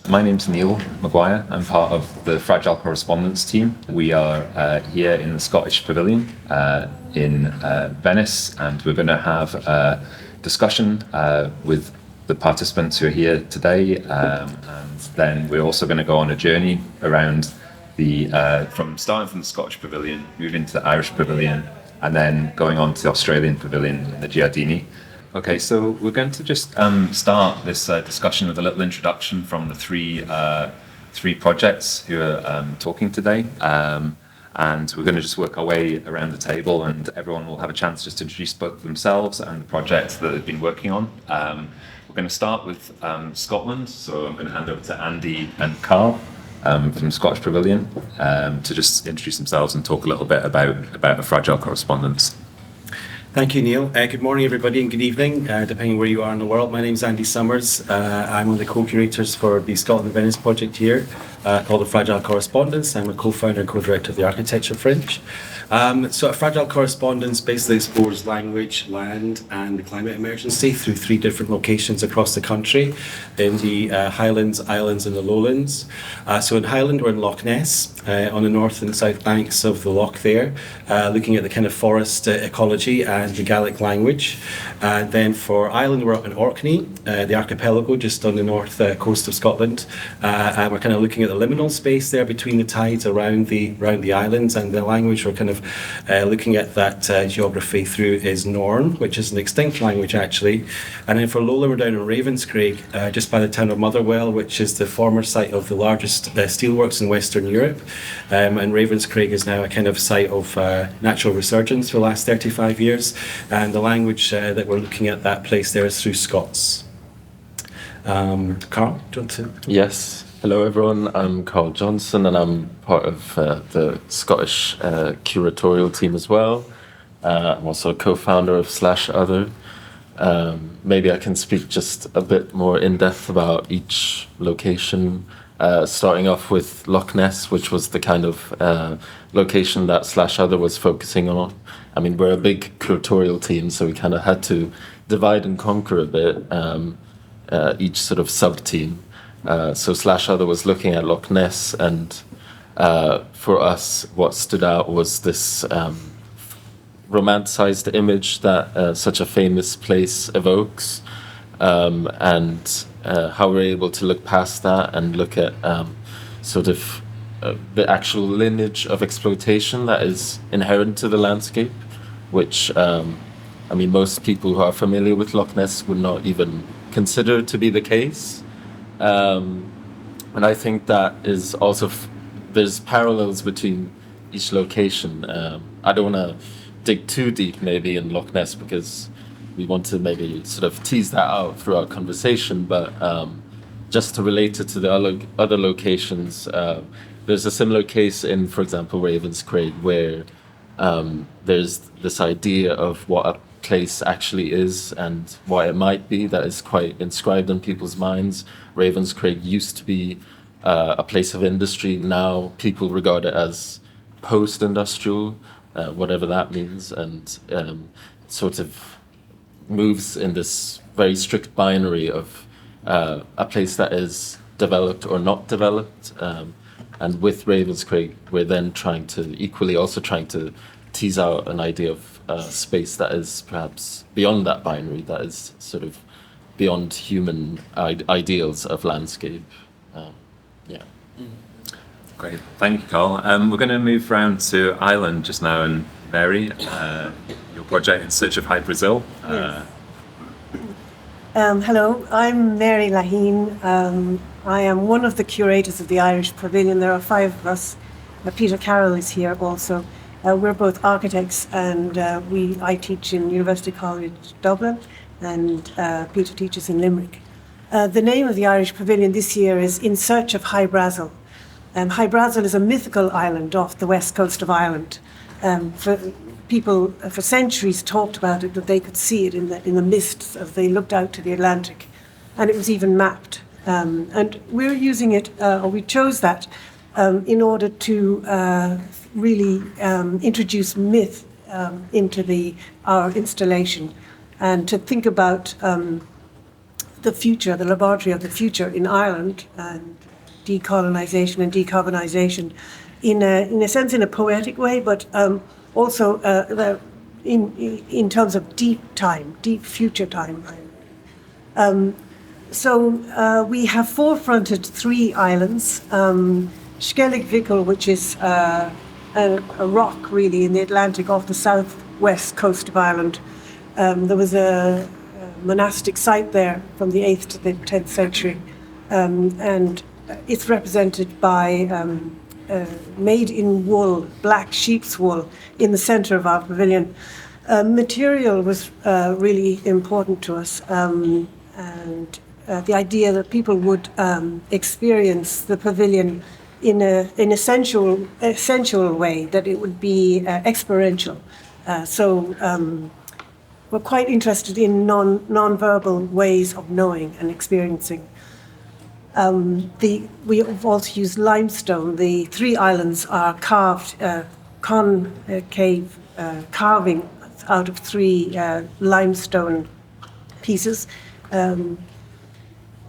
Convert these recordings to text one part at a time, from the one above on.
My name's Neil Maguire. I'm part of the Fragile Correspondence team. We are here in the Scottish Pavilion in Venice, and we're going to have a discussion with the participants who are here today, and then we're also going to go on a journey around starting from the Scottish Pavilion, moving to the Irish Pavilion, and then going on to the Australian Pavilion in the Giardini. Okay, so we're going to just start this discussion with a little introduction from the three projects who are talking today, and we're going to just work our way around the table, and everyone will have a chance just to introduce both themselves and the projects that they've been working on. We're going to start with Scotland, so I'm going to hand over to Andy and Carl from Scottish Pavilion to just introduce themselves and talk a little bit about a Fragile Correspondence. Thank you, Neil. Good morning, everybody, and good evening, depending where you are in the world. My name is Andy Summers. I'm one of the co-curators for the Scotland and Venice project here, called the Fragile Correspondence. I'm a co-founder and co-director of the Architecture Fringe. So a Fragile Correspondence basically explores language, land, and the climate emergency through 3 different locations across the country, in the highlands, islands, and the lowlands. So in Highland, we're in Loch Ness, on the north and south banks of the loch there, looking at the kind of forest ecology and the Gaelic language. Then for Ireland, we're up in Orkney, the archipelago just on the north coast of Scotland. And we're kind of looking at the liminal space there between the tides around the islands, and the language we're kind of looking at that geography through is Norn, which is an extinct language actually. And then for Lowland, we're down in Ravenscraig, just by the town of Motherwell, which is the former site of the largest steelworks in Western Europe. And Ravenscraig is now a kind of site of natural resurgence for the last 35 years. And the language that we're looking at that place there is through Scots. Carl, do you want to? Yes. Hello, everyone. I'm Carl Johnson, and I'm part of the Scottish curatorial team as well. I'm also a co-founder of /Other. Maybe I can speak just a bit more in depth about each location. Starting off with Loch Ness, which was the kind of location that /Other was focusing on. I mean, we're a big curatorial team, so we kind of had to divide and conquer a bit, each sort of sub-team. So /Other was looking at Loch Ness, and for us, what stood out was this romanticized image that such a famous place evokes, and how we're able to look past that and look at sort of the actual lineage of exploitation that is inherent to the landscape, which, I mean, most people who are familiar with Loch Ness would not even consider to be the case. And I think that is also, there's parallels between each location. I don't want to dig too deep maybe in Loch Ness because we want to maybe sort of tease that out through our conversation, but just to relate it to the other locations, there's a similar case in, for example, Ravenscraig, where there's this idea of what a place actually is and what it might be that is quite inscribed in people's minds. Ravenscraig used to be a place of industry. Now people regard it as post-industrial, whatever that means, and sort of moves in this very strict binary of a place that is developed or not developed. And with Ravenscraig, we're then trying to tease out an idea of space that is perhaps beyond that binary, that is sort of beyond human ideals of landscape. Yeah. Great, thank you, Carl. We're going to move round to Ireland just now, and Mary, your project In Search of High Brazil. Yes. Hello, I'm Mary Laheen. I am one of the curators of the Irish Pavilion. There are 5 of us. Peter Carroll is here also. We're both architects, and I teach in University College Dublin, and Peter teaches in Limerick. The name of the Irish Pavilion this year is In Search of High Brazil. High Brazil is a mythical island off the west coast of Ireland. People for centuries talked about it, that they could see it in the mists as they looked out to the Atlantic, and it was even mapped. And we're using it, or we chose that in order to really introduce myth into our installation, and to think about the future, the laboratory of the future in Ireland, and decolonisation and decarbonisation, in a sense, in a poetic way, but also in terms of deep time, deep future time. So we have forefronted 3 islands. Skellig Vical, which is a rock really in the Atlantic off the southwest coast of Ireland. There was a monastic site there from the 8th to the 10th century, and it's represented by made in wool, black sheep's wool, in the centre of our pavilion. Material was really important to us, and the idea that people would experience the pavilion in an essential way, that it would be experiential. So we're quite interested in non-verbal ways of knowing and experiencing. We've also used limestone. The 3 islands are carved, concave carving out of 3 limestone pieces.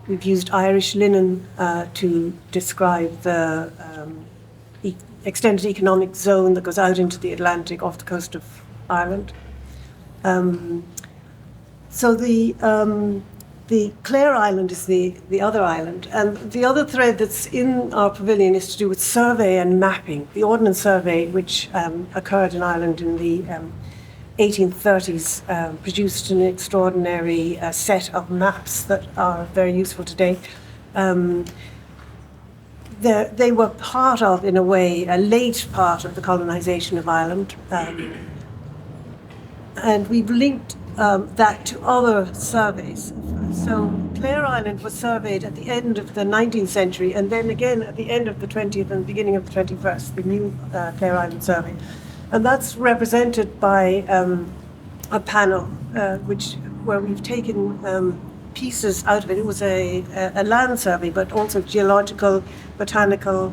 We've used Irish linen to describe the extended economic zone that goes out into the Atlantic off the coast of Ireland. So the Clare Island is the other island, and the other thread that's in our pavilion is to do with survey and mapping. The Ordnance Survey, which occurred in Ireland in the 1830s, produced an extraordinary set of maps that are very useful today. They were part of, in a way, a late part of the colonisation of Ireland, and we've linked that to other surveys. So Clare Island was surveyed at the end of the 19th century, and then again at the end of the 20th and beginning of the 21st, the new Clare Island survey. And that's represented by a panel where we've taken pieces out of it. It was a land survey, but also geological, botanical,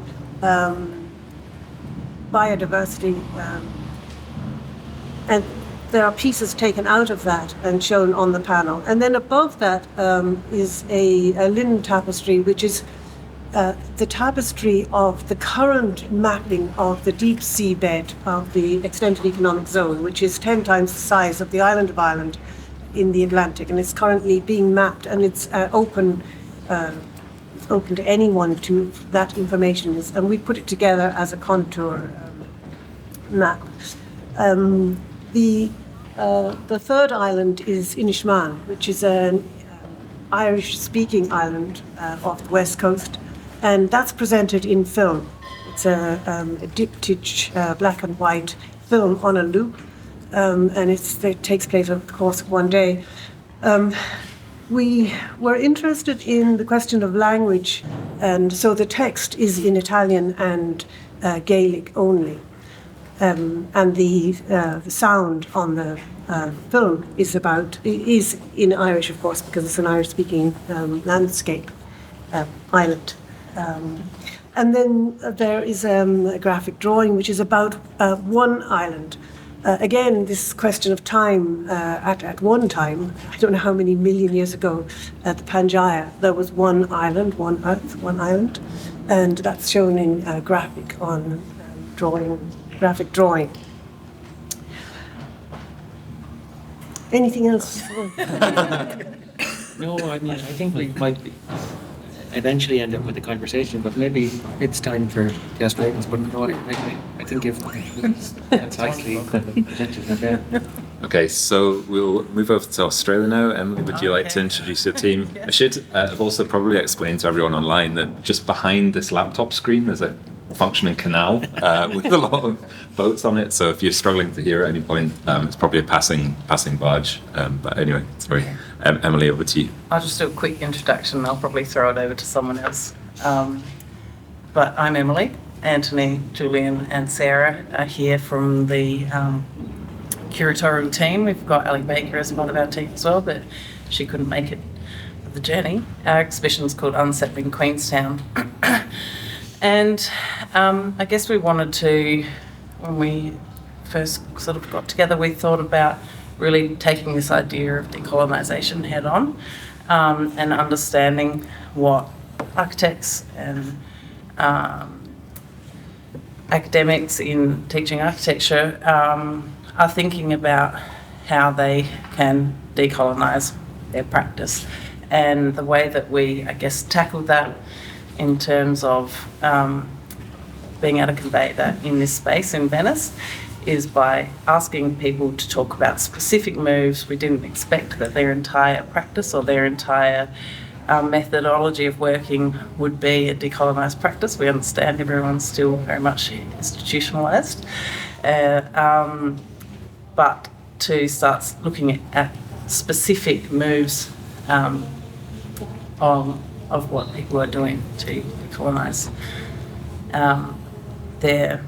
biodiversity, and there are pieces taken out of that and shown on the panel. And then above that is a linen tapestry, which is the tapestry of the current mapping of the deep sea bed of the extended economic zone, which is 10 times the size of the island of Ireland in the Atlantic. And it's currently being mapped, and it's open to anyone to that information. And we put it together as a contour map. The third island is Inishmaan, which is an Irish-speaking island off the west coast, and that's presented in film. It's a diptych black and white film on a loop, and it takes place over the course of one day. We were interested in the question of language, and so the text is in Italian and Gaelic only. And the sound on the film is in Irish, of course, because it's an Irish-speaking landscape island. And then there is a graphic drawing which is about one island. Again, this question of time. At one time, I don't know how many million years ago, at the Pangaea, there was one island, one Earth, one island, and that's shown in graphic drawing. Anything else? No, I mean, I think we might eventually end up with a conversation, but maybe it's time for the Australians. But no, I think you've concisely presented that there. Okay, so we'll move over to Australia now. Emily, would you like to introduce your team? I should have also probably explained to everyone online that just behind this laptop screen there's a functioning canal with a lot of boats on it. So if you're struggling to hear at any point, it's probably a passing barge. But anyway, sorry. Emily, over to you. I'll just do a quick introduction. I'll probably throw it over to someone else. But I'm Emily. Anthony, Julian and Sarah are here from the curatorial team. We've got Ali Baker as part of our team as well, but she couldn't make it for the journey. Our exhibition is called Unsettling Queenstown. And I guess we wanted to, when we first sort of got together, we thought about really taking this idea of decolonisation head on and understanding what architects and academics in teaching architecture are thinking about how they can decolonise their practice. And the way that we, I guess, tackle that in terms of being able to convey that in this space in Venice is by asking people to talk about specific moves. We didn't expect that their entire practice or their entire methodology of working would be a decolonised practice. We understand everyone's still very much institutionalised. But to start looking at specific moves of what people are doing to decolonise their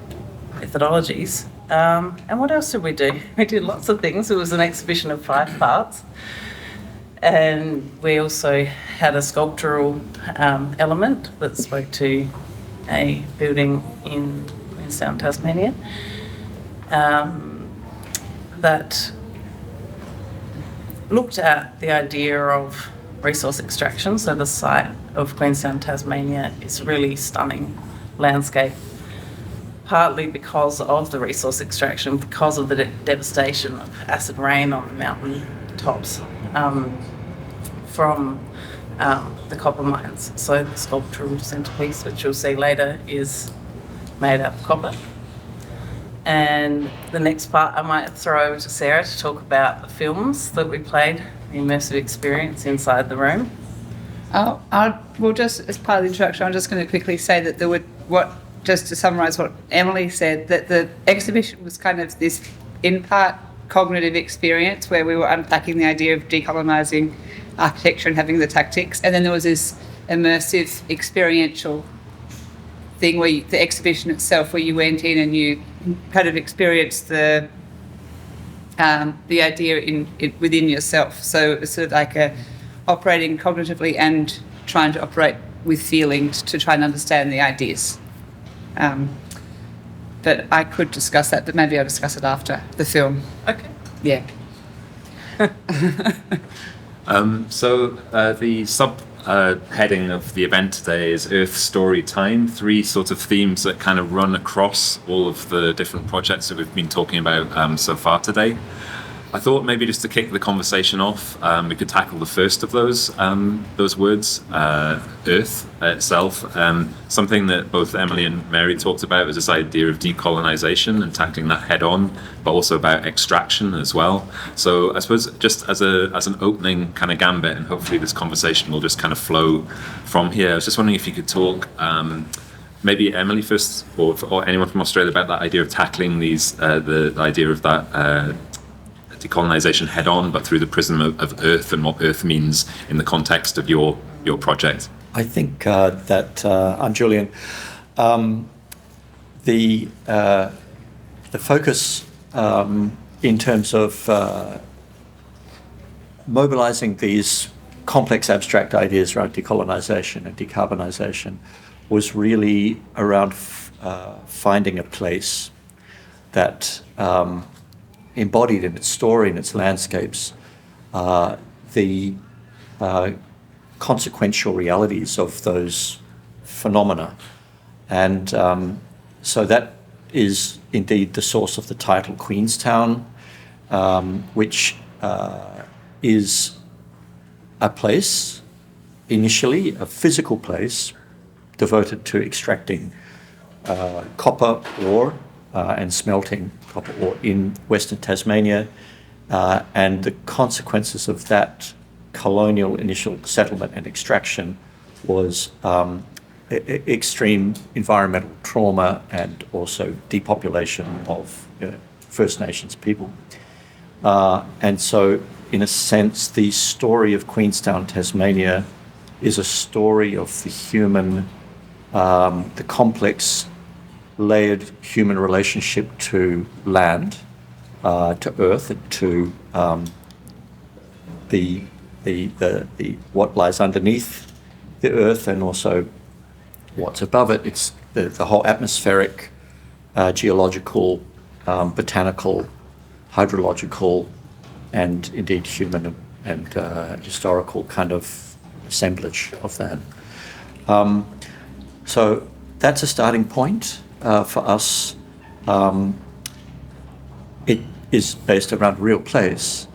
methodologies. And what else did we do? We did lots of things. It was an exhibition of 5 parts. And we also had a sculptural element that spoke to a building in Queenstowns, Tasmania, that looked at the idea of resource extraction. So the site of Queenstowns, Tasmania is a really stunning landscape, partly because of the resource extraction, because of the devastation of acid rain on the mountain tops from the copper mines. So the sculptural centrepiece, which you'll see later, is made out of copper. And the next part I might throw over to Sarah to talk about the films that we played, the immersive experience inside the room. Well, just as part of the introduction, I'm just going to quickly say that just to summarise what Emily said, that the exhibition was kind of this, in part, cognitive experience where we were unpacking the idea of decolonising architecture and having the tactics, and then there was this immersive experiential thing where the exhibition itself, where you went in and you kind of experienced the idea within yourself. So it was sort of like operating cognitively and trying to operate with feelings to try and understand the ideas. But I could discuss that, but maybe I'll discuss it after the film. Okay. Yeah. So the heading of the event today is Earth Story Time, 3 sort of themes that kind of run across all of the different projects that we've been talking about so far today. I thought maybe just to kick the conversation off, we could tackle the first of those words, Earth itself. Something that both Emily and Mary talked about was this idea of decolonisation and tackling that head on, but also about extraction as well. So I suppose just as an opening kind of gambit, and hopefully this conversation will just kind of flow from here. I was just wondering if you could talk, maybe Emily first, or anyone from Australia, about that idea of tackling the idea of that decolonisation head on, but through the prism of Earth and what Earth means in the context of your project. I think that I'm Julian. The focus in terms of mobilising these complex abstract ideas around decolonisation and decarbonisation was really around finding a place that embodied in its story, in its landscapes, the consequential realities of those phenomena. And so that is indeed the source of the title Queenstown, which is a place, initially a physical place, devoted to extracting copper ore and smelting copper ore in Western Tasmania, and the consequences of that colonial initial settlement and extraction was extreme environmental trauma and also depopulation of First Nations people. And so, in a sense, the story of Queenstown, Tasmania, is a story of the human, the complex layered human relationship to land, to earth, and to the what lies underneath the earth, and also what's above it. It's the whole atmospheric, geological, botanical, hydrological, and indeed human and historical kind of assemblage of that. So that's a starting point for us. It is based around a real place.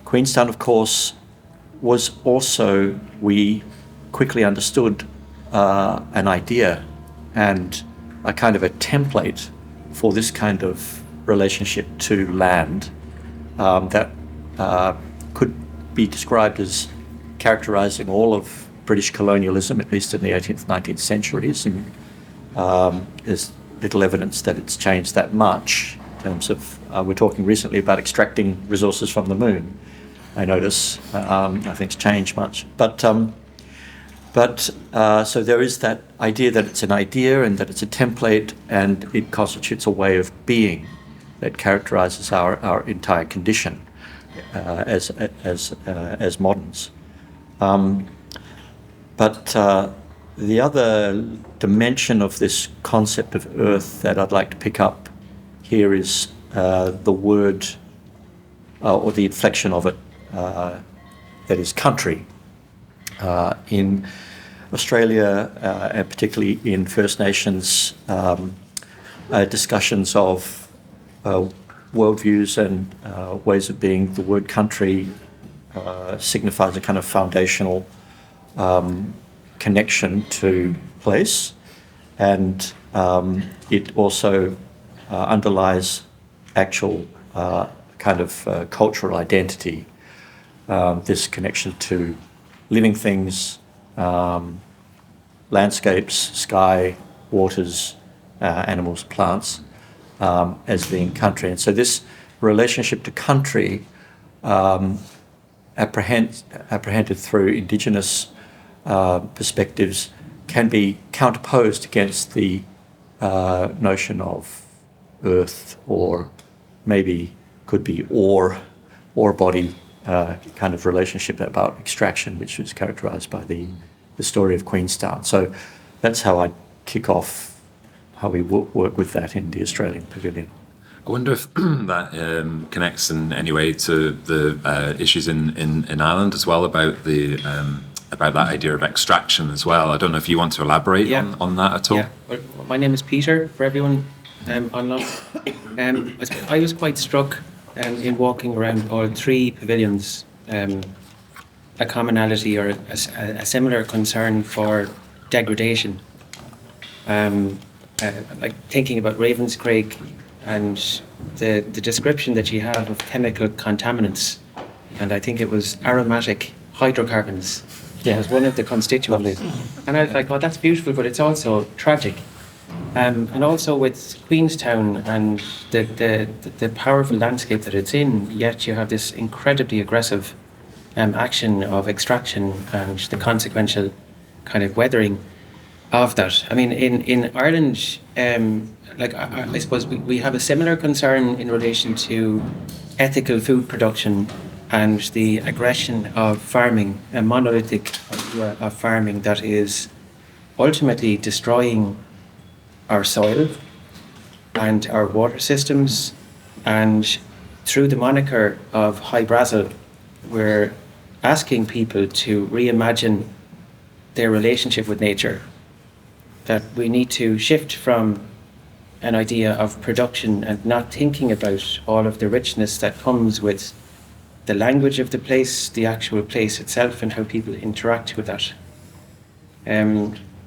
Queenstown, of course, was also, we quickly understood, an idea and a kind of a template for this kind of relationship to land that could be described as characterizing all of British colonialism, at least in the 18th, 19th centuries. And there's little evidence that it's changed that much in terms of, we're talking recently about extracting resources from the moon. I notice, nothing's changed much. But so there is that idea that it's an idea and that it's a template, and it constitutes a way of being that characterizes our entire condition as moderns. But the other dimension of this concept of Earth that I'd like to pick up here is the word or the inflection of it, that is country. In Australia, and particularly in First Nations discussions of worldviews and ways of being, the word country signifies a kind of foundational connection to place, and it also underlies actual kind of cultural identity, this connection to living things, landscapes, sky, waters, animals, plants, as being country. And so this relationship to country, apprehended through Indigenous perspectives, can be counterposed against the notion of earth, or maybe could be ore body kind of relationship about extraction, which was characterized by the story of Queenstown. So that's how I kick off how we work with that in the Australian Pavilion. I wonder if that connects in any way to the issues in Ireland as well, about that idea of extraction as well. I don't know if you want to elaborate on that at all. Yeah. Well, my name is Peter, for everyone online. I was quite struck in walking around all three pavilions, a commonality or a similar concern for degradation. Like thinking about Ravenscraig and the description that you have of chemical contaminants, and I think it was aromatic hydrocarbons as one of the constituents. And I was like, oh, that's beautiful, but it's also tragic. And also with Queenstown and the powerful landscape that it's in, yet you have this incredibly aggressive action of extraction and the consequential kind of weathering of that. I mean, in Ireland, I suppose we have a similar concern in relation to ethical food production and the aggression of farming, a monolithic idea of farming that is ultimately destroying our soil and our water systems. And through the moniker of High Brazil, we're asking people to reimagine their relationship with nature, that we need to shift from an idea of production and not thinking about all of the richness that comes with the language of the place, the actual place itself, and how people interact with that.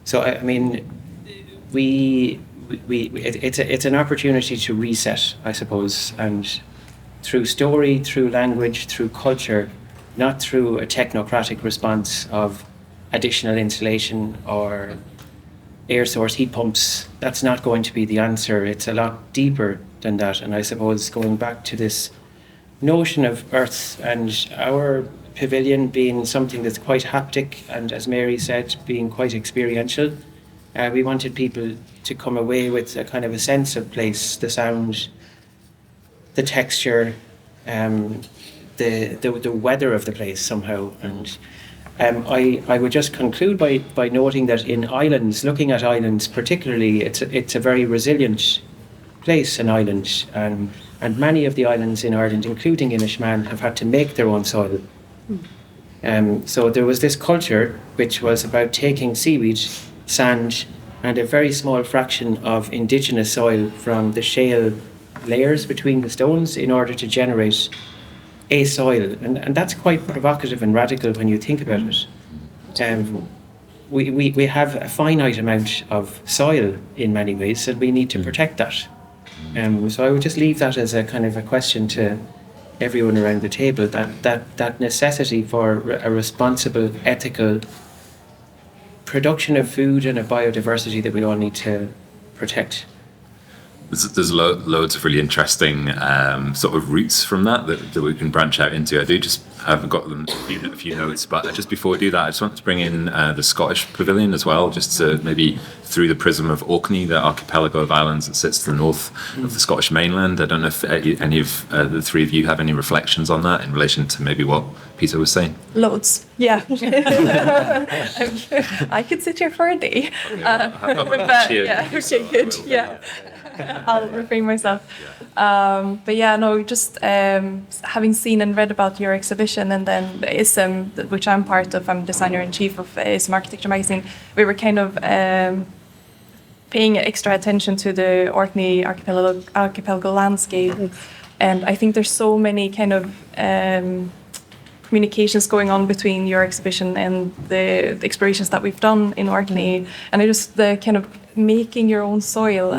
So I mean, it's an opportunity to reset, I suppose, and through story, through language, through culture, not through a technocratic response of additional insulation or air source heat pumps. That's not going to be the answer. It's a lot deeper than that. And I suppose going back to this notion of earth and our pavilion being something that's quite haptic and, as Mary said, being quite experiential, we wanted people to come away with a kind of a sense of place, the sound, the texture, the weather of the place somehow. And I would just conclude by noting that in islands, looking at islands particularly, it's a very resilient place, an island. And And many of the islands in Ireland, including Inishmaan, have had to make their own soil. So there was this culture which was about taking seaweed, sand, and a very small fraction of indigenous soil from the shale layers between the stones in order to generate a soil. And that's quite provocative and radical when you think about it. We have a finite amount of soil in many ways, and we need to protect that. So I would just leave that as a kind of a question to everyone around the table, that necessity for a responsible, ethical production of food and a biodiversity that we all need to protect. There's loads of really interesting sort of routes from that we can branch out into. I do just haven't got them a few notes, but just before we do that, I just want to bring in the Scottish Pavilion as well, just to maybe through the prism of Orkney, the archipelago of islands that sits to the north of the Scottish mainland. I don't know if any of the three of you have any reflections on that in relation to maybe what Peter was saying. Loads, yeah. I could sit here for a day. But, yeah, okay, good, yeah. I'll refrain myself. But yeah, no, just having seen and read about your exhibition, and then the ISM, which I'm part of, I'm designer-in-chief of ISM Architecture magazine, we were kind of paying extra attention to the Orkney archipelago landscape. And I think there's so many kind of communications going on between your exhibition and the explorations that we've done in Orkney. And I just, the kind of making your own soil,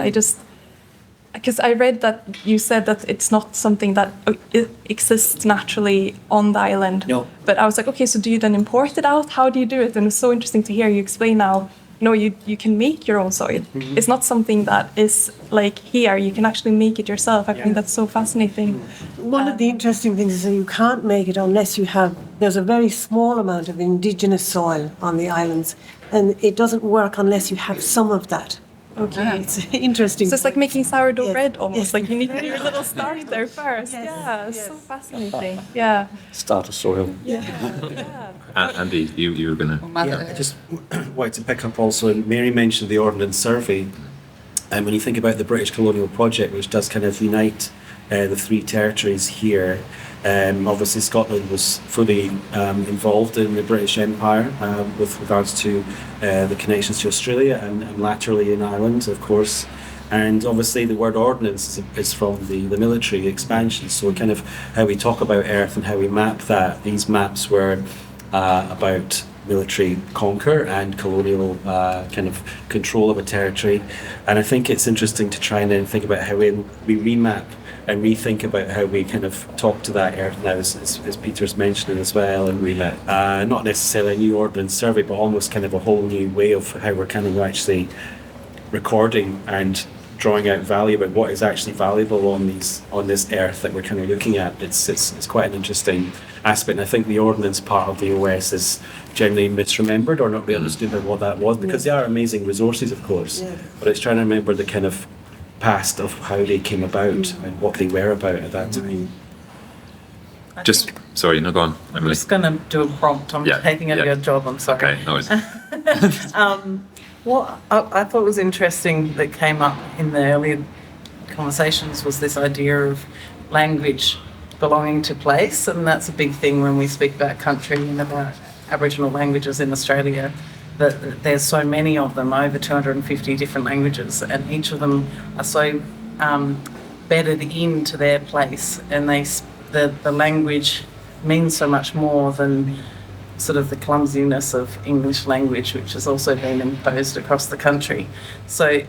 because I read that you said that it's not something that it exists naturally on the island. No. But I was like, okay, so do you then import it out? How do you do it? And it's so interesting to hear you explain now, no, you can make your own soil. Mm-hmm. It's not something that is like here, you can actually make it yourself. I think that's so fascinating. One of the interesting things is that you can't make it unless you have, there's a very small amount of indigenous soil on the islands, and it doesn't work unless you have some of that. Okay. It's interesting. So it's like making sourdough bread almost. Yes. Like you need to do your little start there first. Yes. Yeah, Yes. so fascinating. Yeah. Starter soil. Yeah. Andy, you were going to... Yeah, I just wanted to pick up also, and Mary mentioned the Ordnance Survey, and when you think about the British Colonial Project, which does kind of unite the three territories here, obviously Scotland was fully involved in the British Empire with regards to the connections to Australia and laterally in Ireland, of course. And obviously the word ordnance is from the military expansion. So kind of how we talk about Earth and how we map that, these maps were about military conquer and colonial kind of control of a territory. And I think it's interesting to try and then think about how we remap and rethink about how we kind of talk to that Earth now, as Peter's mentioning as well, and not necessarily a new Ordnance Survey, but almost kind of a whole new way of how we're kind of actually recording and drawing out value about what is actually valuable on this Earth that we're kind of looking at. It's quite an interesting aspect, and I think the ordnance part of the OS is generally misremembered or not really understood about what that was, because they are amazing resources, of course, but it's trying to remember the kind of past of how they came about and what they were about at that time. Sorry, no, go on, I'm Emily. just going to do a prompt. I'm taking out your job, I'm sorry. Okay, no worries. What I thought was interesting that came up in the earlier conversations was this idea of language belonging to place, and that's a big thing when we speak about country and about Aboriginal languages in Australia, that there's so many of them, over 250 different languages, and each of them are so bedded into their place, and the language means so much more than sort of the clumsiness of English language, which has also been imposed across the country. So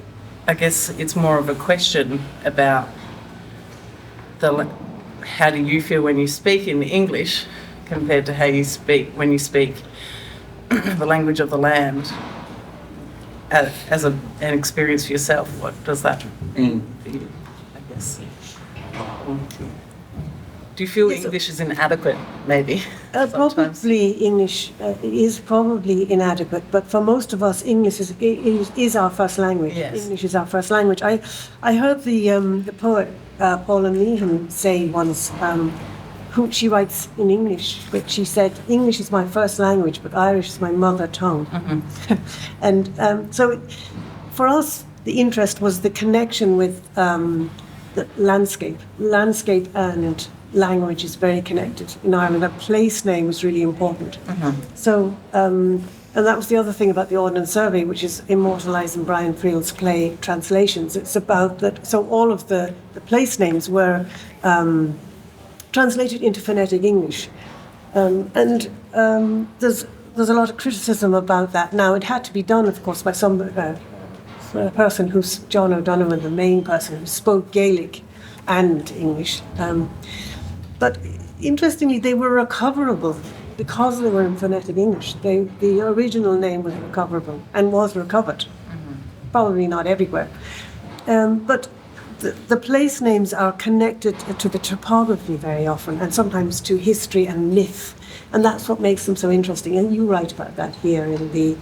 I guess it's more of a question about how do you feel when you speak in English compared to how you speak when you speak the language of the land as an experience for yourself. What does that mean for you, I guess? Do you feel English is inadequate, maybe? Probably English is probably inadequate, but for most of us, English is our first language. Yes. English is our first language. I heard the poet Paula Meehan say once, who she writes in English, but she said, English is my first language, but Irish is my mother tongue. Mm-hmm. And so for us, the interest was the connection with the landscape and language is very connected in Ireland. A place name is really important. So, and that was the other thing about the Ordnance Survey, which is immortalising Brian Friel's play translations. It's about that. So all of the place names were translated into phonetic English, and there's a lot of criticism about that. Now, it had to be done, of course, by some person who's John O'Donovan, the main person who spoke Gaelic and English. But interestingly, they were recoverable because they were in phonetic English. The original name was recoverable and was recovered. Probably not everywhere. But the place names are connected to the topography very often, and sometimes to history and myth. And that's what makes them so interesting. And you write about that here in the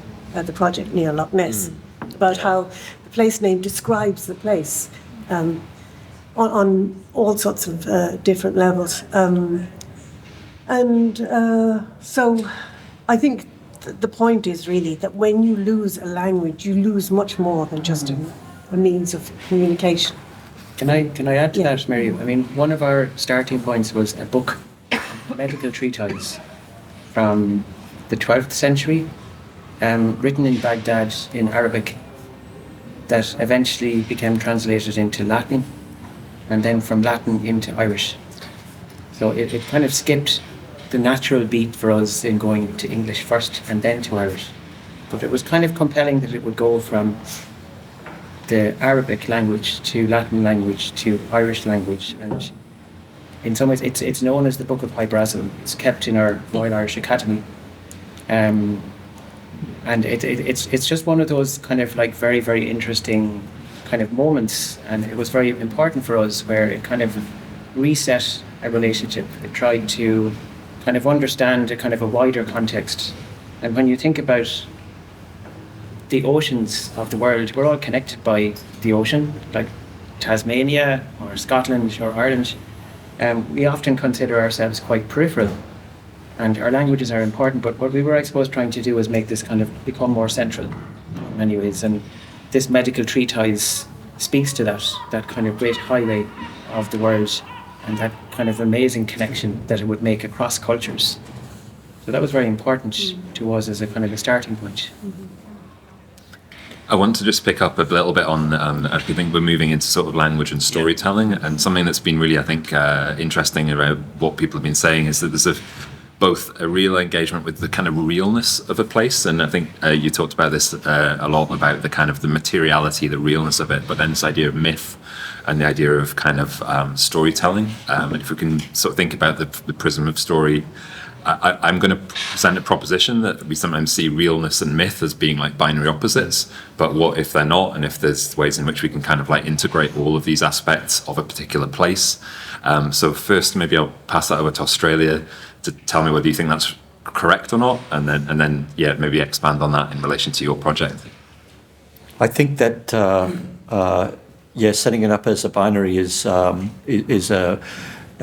project near Loch Ness, about how the place name describes the place on all sorts of different levels. So I think the point is really that when you lose a language, you lose much more than just a means of communication. Can I add to that, Mary? I mean, one of our starting points was a book, a medical treatise from the 12th century, written in Baghdad in Arabic, that eventually became translated into Latin, and then from Latin into Irish. So it kind of skipped the natural beat for us in going to English first and then to Irish. But it was kind of compelling that it would go from the Arabic language to Latin language to Irish language, and in some ways it's known as the Book of High Brasil. It's kept in our Royal Irish Academy, and it's just one of those kind of like very, very interesting kind of moments, and it was very important for us where it kind of reset a relationship. It tried to kind of understand a kind of a wider context, and when you think about the oceans of the world, we're all connected by the ocean, like Tasmania or Scotland or Ireland. We often consider ourselves quite peripheral, and our languages are important, but what we were, I suppose, trying to do was make this kind of become more central in many ways, and this medical treatise speaks to that kind of great highway of the world and that kind of amazing connection that it would make across cultures. So that was very important to us as a kind of a starting point. I want to just pick up a little bit on, I think we're moving into sort of language and storytelling, and something that's been really, I think, interesting about what people have been saying is that there's both a real engagement with the kind of realness of a place, and I think you talked about this a lot, about the kind of the materiality, the realness of it, but then this idea of myth and the idea of kind of storytelling. And if we can sort of think about the prism of story, I'm going to present a proposition that we sometimes see realness and myth as being like binary opposites, but what if they're not, and if there's ways in which we can kind of like integrate all of these aspects of a particular place. So first, maybe I'll pass that over to Australia to tell me whether you think that's correct or not, and then maybe expand on that in relation to your project. I think that setting it up as a binary is a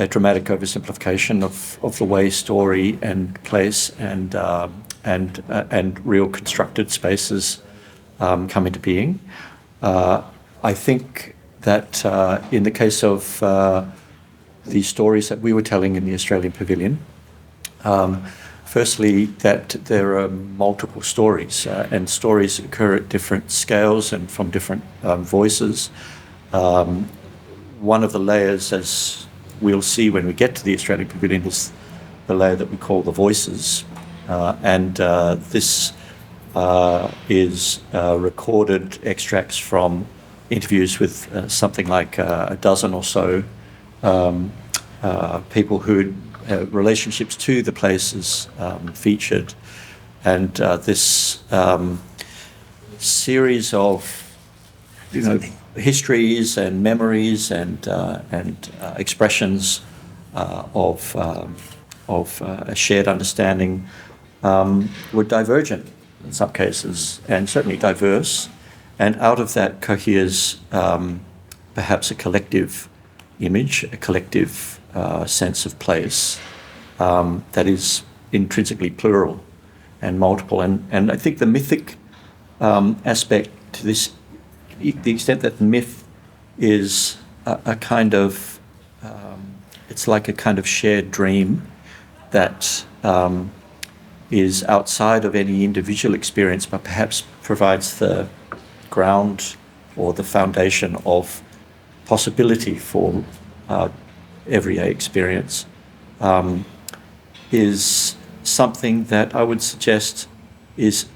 dramatic oversimplification of the way story and place and real constructed spaces come into being. I think that in the case of the stories that we were telling in the Australian Pavilion, firstly, that there are multiple stories, and stories occur at different scales and from different voices. One of the layers, as we'll see when we get to the Australian Pavilion, is the layer that we call the voices. This is recorded extracts from interviews with something like a dozen or so people who had relationships to the places featured. And this series of, histories and memories and expressions of a shared understanding were divergent in some cases, and certainly diverse. And out of that coheres perhaps a collective image, a collective sense of place that is intrinsically plural and multiple. And I think the mythic aspect to this, the extent that myth is a kind of, it's like a kind of shared dream that is outside of any individual experience, but perhaps provides the ground or the foundation of possibility for everyday experience, is something that I would suggest is,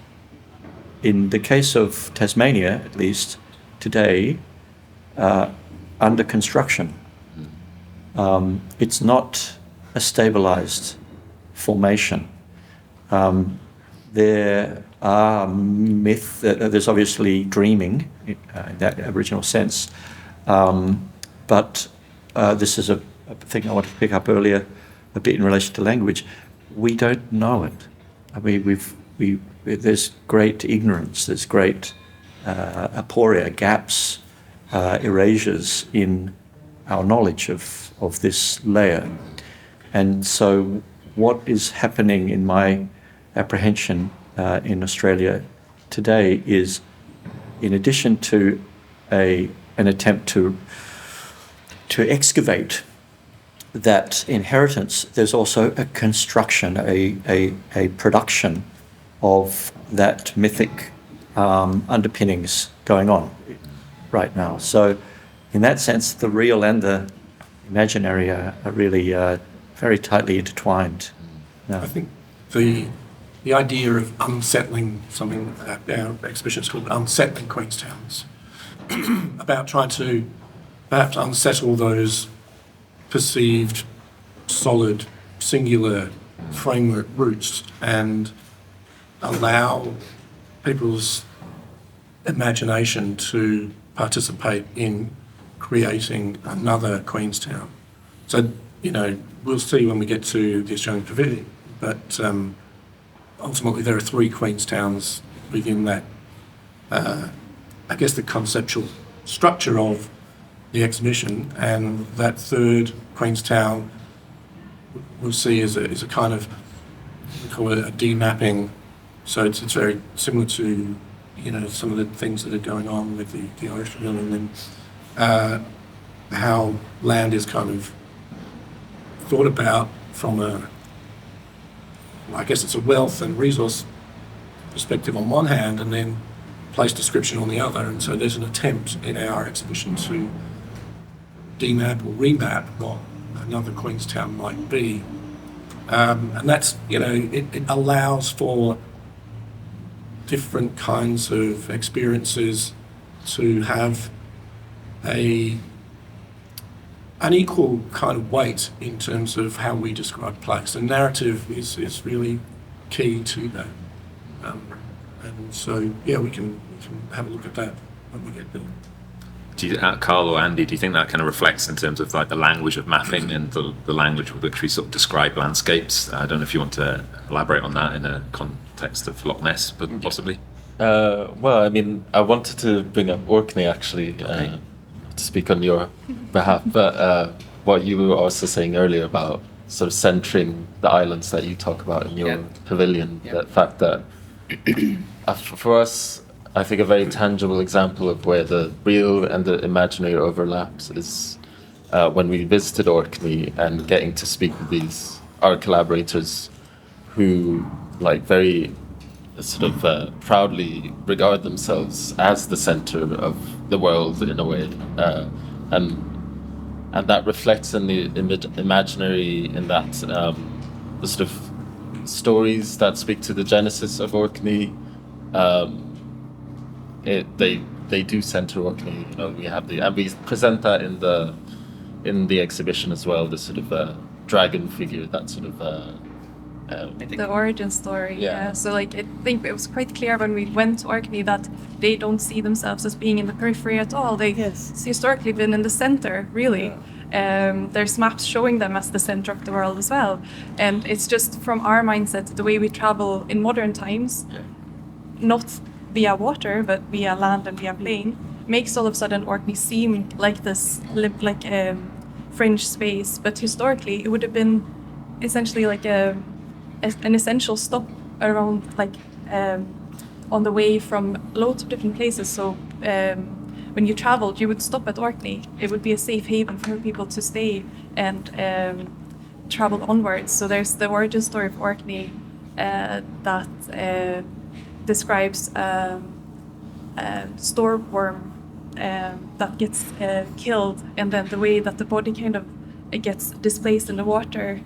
in the case of Tasmania at least, today, under construction. It's not a stabilized formation. There are there's obviously dreaming in that Aboriginal sense, but this is a thing I wanted to pick up earlier a bit in relation to language. We don't know it. I mean, there's great ignorance, there's great aporia, gaps, erasures in our knowledge of this layer. And so what is happening in my apprehension in Australia today is, in addition to an attempt to excavate that inheritance, there's also a construction, a production of that mythic underpinnings going on right now. So in that sense, the real and the imaginary are really very tightly intertwined. I think the idea of unsettling something, our exhibition is called Unsettling Queenstowns, about trying to perhaps unsettle those perceived solid, singular framework roots and allow people's imagination to participate in creating another Queenstown. So, we'll see when we get to the Australian Pavilion, but ultimately there are 3 Queenstowns within that, I guess, the conceptual structure of the exhibition, and that third Queenstown we'll see as a kind of, we call it a demapping. So it's very similar to, some of the things that are going on with the Irish Pavilion, and how land is kind of thought about from I guess it's a wealth and resource perspective on one hand, and then place description on the other. And so there's an attempt in our exhibition to demap or remap what another Queenstown might be. And that's, it allows for different kinds of experiences to have an equal kind of weight in terms of how we describe place. And narrative is really key to that. And so, we can have a look at that when we get there. Do you, Carl or Andy, do you think that kind of reflects in terms of like the language of mapping and the language with which we sort of describe landscapes? I don't know if you want to elaborate on that in a context of Loch Ness, but possibly. Well, I mean, I wanted to bring up Orkney actually, to speak on your behalf, but what you were also saying earlier about sort of centering the islands that you talk about in your pavilion, the fact that for us, I think a very tangible example of where the real and the imaginary overlaps is when we visited Orkney and getting to speak with our collaborators who very sort of proudly regard themselves as the center of the world in a way, and that reflects in the imaginary, in that the sort of stories that speak to the genesis of Orkney. They do center Orkney. We have and we present that in the exhibition as well. The sort of dragon figure, that sort of the origin story. So I think it was quite clear when we went to Orkney that they don't see themselves as being in the periphery at all. They historically been in the center, really. There's maps showing them as the center of the world as well. And it's just from our mindset, the way we travel in modern times, not via water, but via land and via plane, makes all of a sudden Orkney seem like this fringe space. But historically, it would have been essentially like an essential stop around, on the way from loads of different places. So when you traveled, you would stop at Orkney. It would be a safe haven for people to stay and travel onwards. So there's the origin story of Orkney that describes storeworm that gets killed, and then the way that the body kind of it gets displaced in the water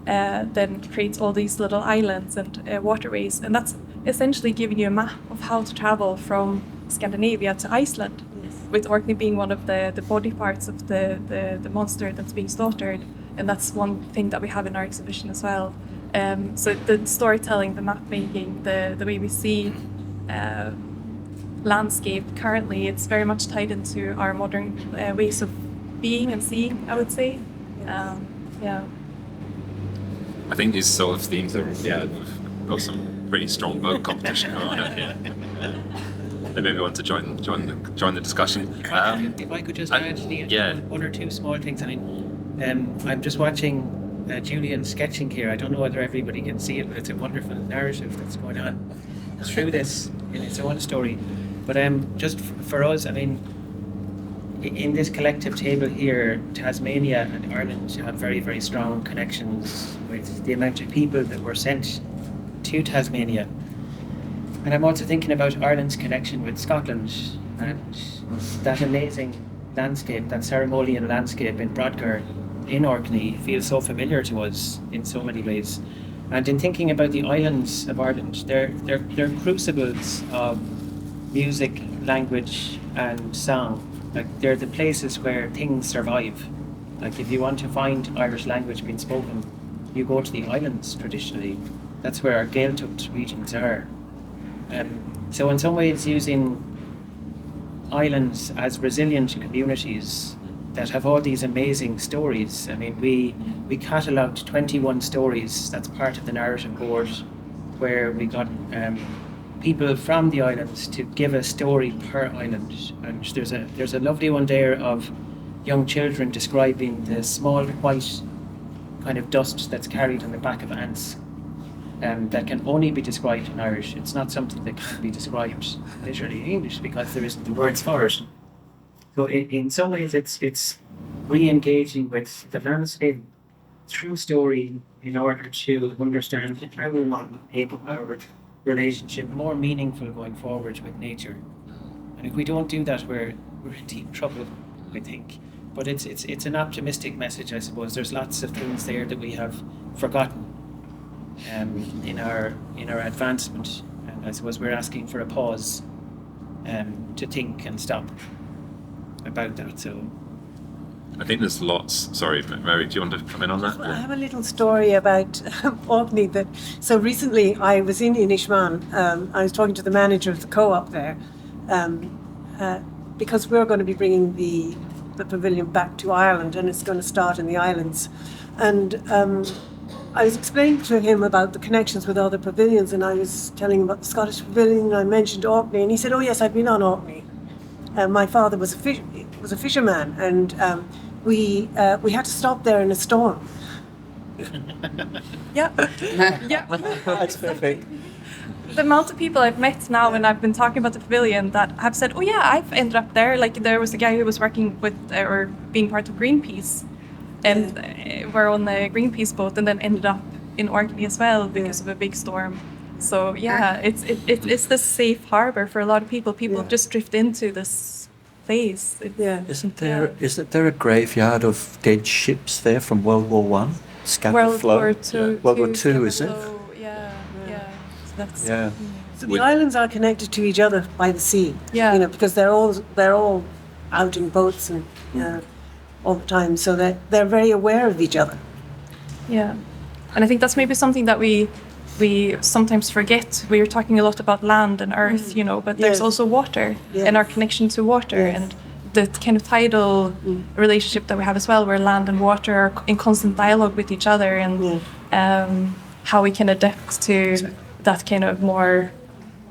then creates all these little islands and waterways, and that's essentially giving you a map of how to travel from Scandinavia to Iceland, with Orkney being one of the body parts of the monster that's being slaughtered, and that's one thing that we have in our exhibition as well. So the storytelling, the map making, the way we see landscape currently, it's very much tied into our modern ways of being and seeing, I would say. Yeah. I think these sort of themes are, we've got some pretty strong boat competition going on here. They maybe want to join the discussion. If I could just add one or two small things. I mean, I'm just watching Julian sketching here. I don't know whether everybody can see it, but it's a wonderful narrative that's going on through this in its own story. But just for us, I mean, in this collective table here, Tasmania and Ireland have very, very strong connections with the amount of people that were sent to Tasmania. And I'm also thinking about Ireland's connection with Scotland and that amazing landscape, that ceremonial landscape in Brodgar, in Orkney, feels so familiar to us in so many ways. And in thinking about the islands of Ireland, they're crucibles of music, language, and song. Like, they're the places where things survive. Like, if you want to find Irish language being spoken, you go to the islands traditionally. That's where our Gaeltacht regions are. So in some ways, using islands as resilient communities that have all these amazing stories. I mean, we catalogued 21 stories. That's part of the narrative board, where we got people from the islands to give a story per island. And there's a lovely one there of young children describing the small white kind of dust that's carried on the back of ants. That can only be described in Irish. It's not something that can be described literally in English because there isn't the words for it. So in some ways, it's re-engaging with the landscape through story in order to understand how we want to make our relationship more meaningful going forward with nature. And if we don't do that, we're in deep trouble, I think. But it's an optimistic message, I suppose. There's lots of things there that we have forgotten in our advancement, and I suppose we're asking for a pause to think and stop about that. So I think there's lots. Sorry, Mary, do you want to come in on that? I have a little story about Orkney. So recently I was in Inishmaan. I was talking to the manager of the co-op there, because we're going to be bringing the pavilion back to Ireland, and it's going to start in the islands. And I was explaining to him about the connections with other pavilions, and I was telling him about the Scottish pavilion, and I mentioned Orkney, and he said, "Oh yes, I've been on Orkney. My father was a fisherman, and we had to stop there in a storm." Yeah. That's perfect. The amount of people I've met now when I've been talking about the pavilion that have said, "Oh yeah, I've ended up there." Like, there was a guy who was working with or being part of Greenpeace, and we're on the Greenpeace boat, and then ended up in Orkney as well because of a big storm. So yeah, it's this safe harbor for a lot of people. People just drift into this place. Isn't there a graveyard of dead ships there from World War One? World War II, is it? Yeah. So that's, So the islands are connected to each other by the sea. Yeah. Because they're all out in boats and all the time, so that they're very aware of each other. Yeah, and I think that's maybe something that we sometimes forget. We're talking a lot about land and earth, but there's also water and our connection to water and the kind of tidal relationship that we have as well, where land and water are in constant dialogue with each other, and how we can adapt to that kind of more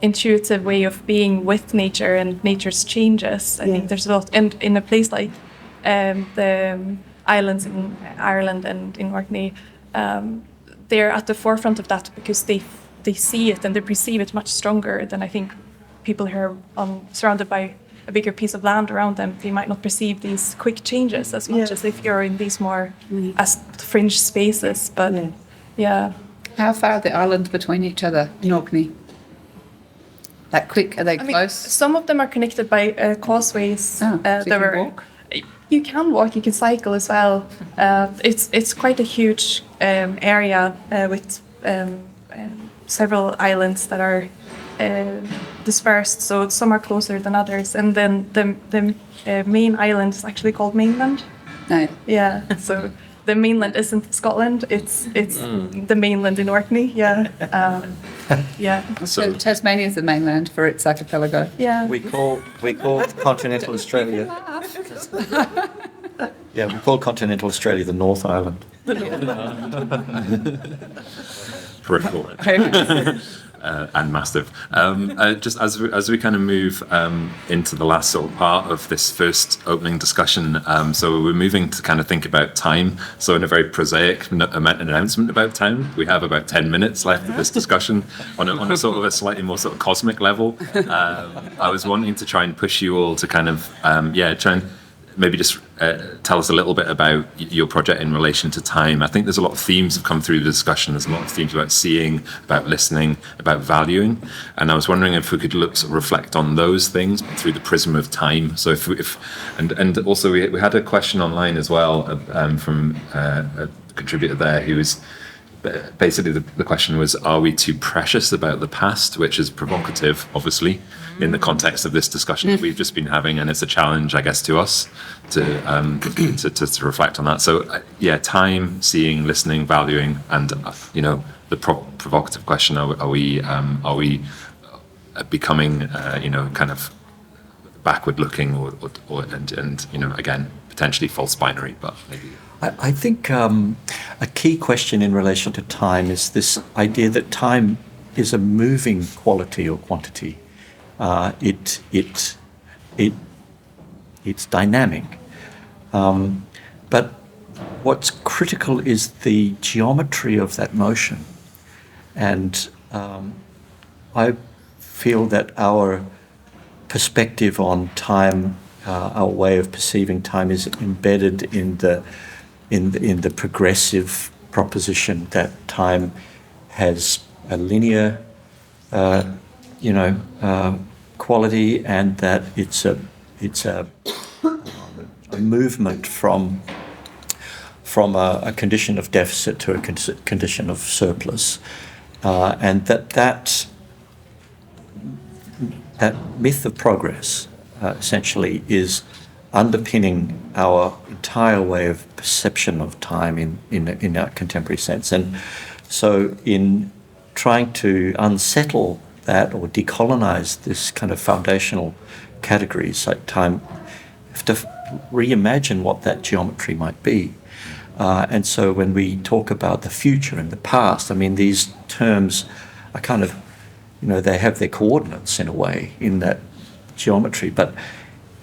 intuitive way of being with nature and nature's changes. I think there's a lot, and in a place like the islands in Ireland and in Orkney, they're at the forefront of that because they see it and they perceive it much stronger than I think people here surrounded by a bigger piece of land around them, they might not perceive these quick changes as much as if you're in these more as fringe spaces. But yeah. How far are the islands between each other in Orkney? Like quick, are they close? Some of them are connected by causeways. So you can walk? You can walk, you can cycle as well. It's quite a huge area with several islands that are dispersed, so some are closer than others. And then the main island is actually called mainland. No. Yeah, so the mainland isn't Scotland, it's the mainland in Orkney, yeah. So Tasmania is the mainland for its archipelago. Yeah. We call continental Australia. Yeah, we call continental Australia the North Island. Peripheral. And massive. Just as we kind of move into the last sort of part of this first opening discussion, so we're moving to kind of think about time. So in a very prosaic announcement about time, we have about 10 minutes left of this discussion on a sort of a slightly more sort of cosmic level. I was wanting to try and push you all to kind of try and maybe just tell us a little bit about your project in relation to time. I think there's a lot of themes have come through the discussion. There's a lot of themes about seeing, about listening, about valuing. And I was wondering if we could sort of reflect on those things through the prism of time. So and also we had a question online as well from a contributor there who was basically the question was, are we too precious about the past, which is provocative, obviously, in the context of this discussion that we've just been having, and it's a challenge, I guess, to us to reflect on that. So time, seeing, listening, valuing, and the provocative question: are we becoming kind of backward looking, or again potentially false binary, but maybe. I think a key question in relation to time is this idea that time is a moving quality or quantity. It's dynamic. But what's critical is the geometry of that motion. And I feel that our perspective on time, our way of perceiving time, is embedded in the progressive proposition that time has a linear, quality, and that it's a movement from a condition of deficit to a condition of surplus, and that myth of progress essentially is underpinning our entire way of perception of time in our contemporary sense. And so in trying to unsettle that or decolonize this kind of foundational categories like time, we have to reimagine what that geometry might be. And so when we talk about the future and the past, I mean, these terms are kind of, they have their coordinates in a way in that geometry. But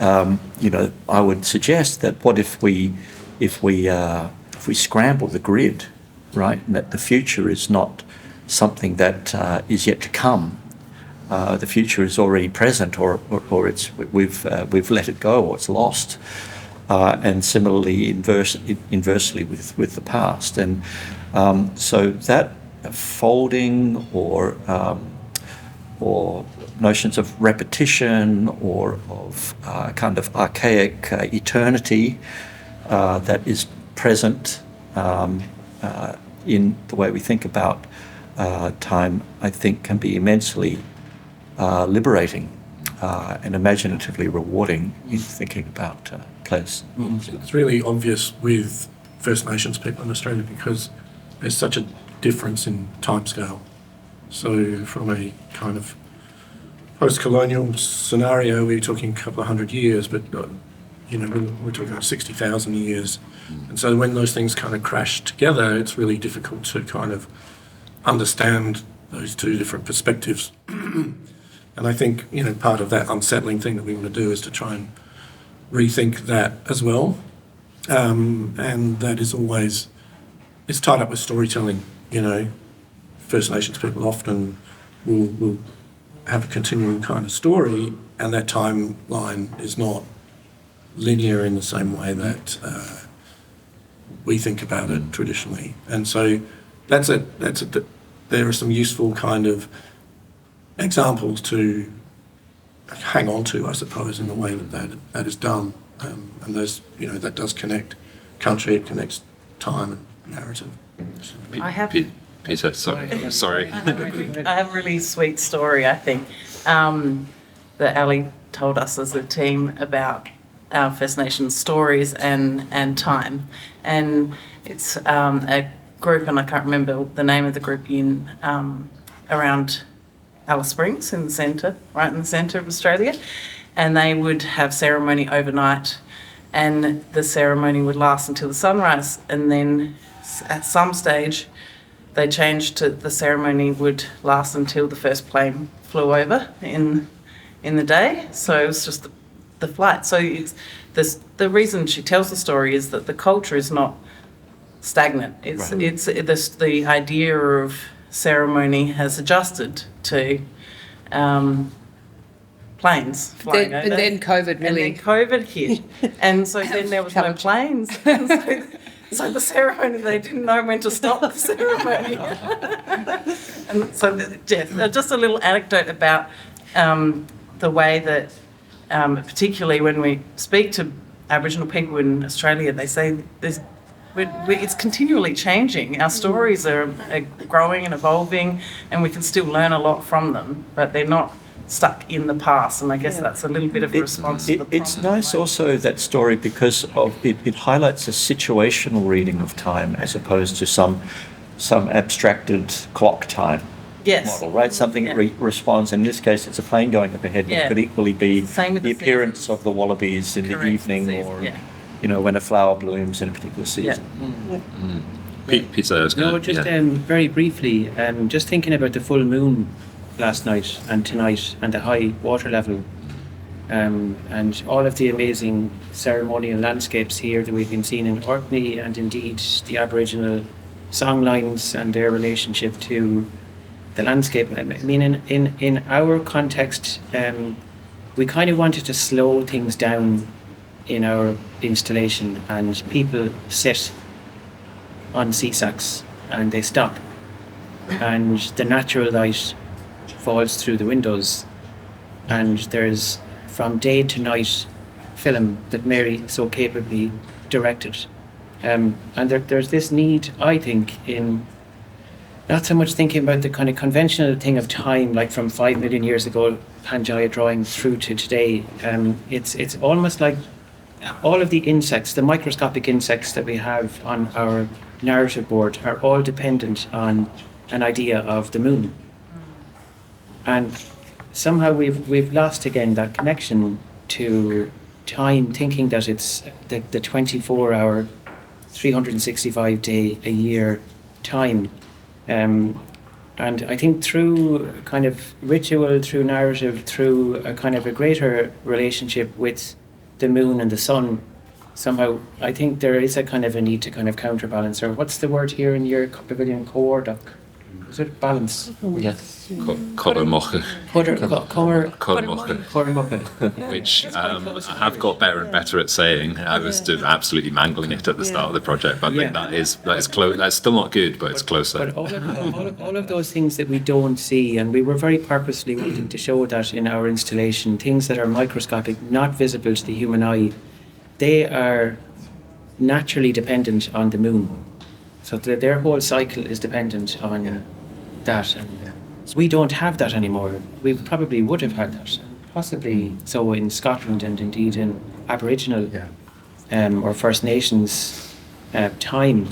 I would suggest that what if we scramble the grid, right, and that the future is not something that is yet to come. The future is already present, or we've let it go, or it's lost. And similarly, inversely with the past. And so that folding or notions of repetition or of kind of archaic eternity that is present in the way we think about time, I think can be immensely liberating and imaginatively rewarding in thinking about place. It's really obvious with First Nations people in Australia because there's such a difference in timescale. So from a kind of post-colonial scenario, we're talking a couple of hundred years, but we're talking about 60,000 years. And so when those things kind of crash together, it's really difficult to kind of understand those two different perspectives. And I think, part of that unsettling thing that we want to do is to try and rethink that as well. And that is always, it's tied up with storytelling, First Nations people often will have a continuing kind of story, and that timeline is not linear in the same way that we think about it traditionally. And so there are some useful kind of examples to hang on to, I suppose, in the way that is done. And those, that does connect country, it connects time and narrative. I have- Peter, sorry. I have a really sweet story, I think, that Ali told us as a team about our First Nations stories and time. And it's a group, and I can't remember the name of the group, in around Alice Springs in the centre, right in the centre of Australia. And they would have ceremony overnight, and the ceremony would last until the sunrise. And then at some stage, they changed to the ceremony would last until the first plane flew over in the day. So it was just the flight. So the reason she tells the story is that the culture is not stagnant. It's the idea of ceremony has adjusted to planes flying over. But then COVID really... And then COVID hit. And so then there was no planes. So the ceremony, they didn't know when to stop the ceremony. And so, just a little anecdote about the way that, particularly when we speak to Aboriginal people in Australia, they say it's continually changing. Our stories are growing and evolving, and we can still learn a lot from them, but they're not stuck in the past, and I guess that's a little bit of a response to the problem. It's nice also, that story, because it highlights a situational reading of time as opposed to some abstracted clock time model, right? Something that responds. In this case, it's a plane going up ahead, but it could equally be the appearance of the wallabies in the evening, or when a flower blooms in a particular season. Peter, very briefly, just thinking about the full moon last night and tonight, and the high water level, and all of the amazing ceremonial landscapes here that we've been seeing in Orkney, and indeed the Aboriginal songlines and their relationship to the landscape. I mean, in our context, we kind of wanted to slow things down in our installation, and people sit on sea sacks and they stop, and the natural light falls through the windows, and there's from day to night film that Mary so capably directed, and there's this need, I think, in not so much thinking about the kind of conventional thing of time, like from 5 million years ago, Pangaea drawing through to today. It's almost like all of the insects, the microscopic insects that we have on our narrative board, are all dependent on an idea of the moon. And somehow we've lost again that connection to time, thinking that it's the 24-hour, 365-day a year time. And I think through kind of ritual, through narrative, through a kind of a greater relationship with the moon and the sun, somehow I think there is a kind of a need to kind of counterbalance, or what's the word here in your pavilion, is it balance? Yes. Correspondences, which I have got better and better at saying. I was absolutely mangling it at the start of the project, but I think that is close. That's still not good, but it's closer. But all of those things that we don't see, and we were very purposely wanting to show that in our installation, things that are microscopic, not visible to the human eye, they are naturally dependent on the moon. So their whole cycle is dependent on that. And we don't have that anymore. We probably would have had that, possibly so in Scotland, and indeed in Aboriginal or First Nations time.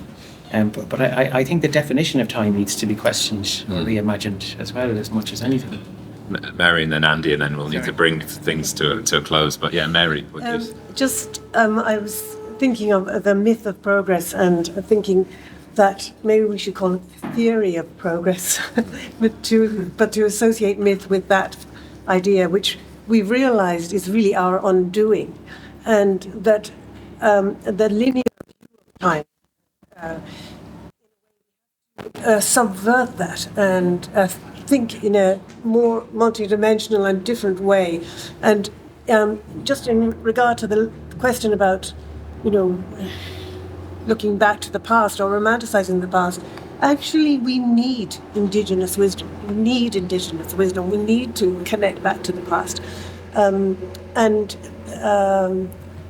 But I think the definition of time needs to be questioned or reimagined as well, as much as anything. Mary and then Andy, and then we'll need to bring things to a close. But Mary, I was thinking of the myth of progress, and thinking that maybe we should call it theory of progress, but to associate myth with that idea, which we've realized is really our undoing, and that the linear view of time subvert that and think in a more multidimensional and different way. And just in regard to the question about, looking back to the past or romanticizing the past, actually we need indigenous wisdom. We need indigenous wisdom. We need to connect back to the past.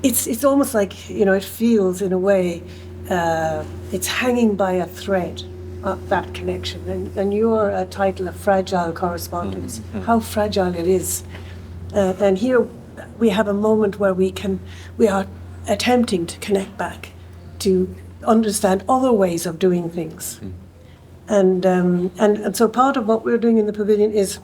It's almost like, it feels in a way it's hanging by a thread, that connection. And your title of Fragile Correspondence, how fragile it is. And here we have a moment where we are attempting to connect back, to understand other ways of doing things. And so part of what we're doing in the pavilion is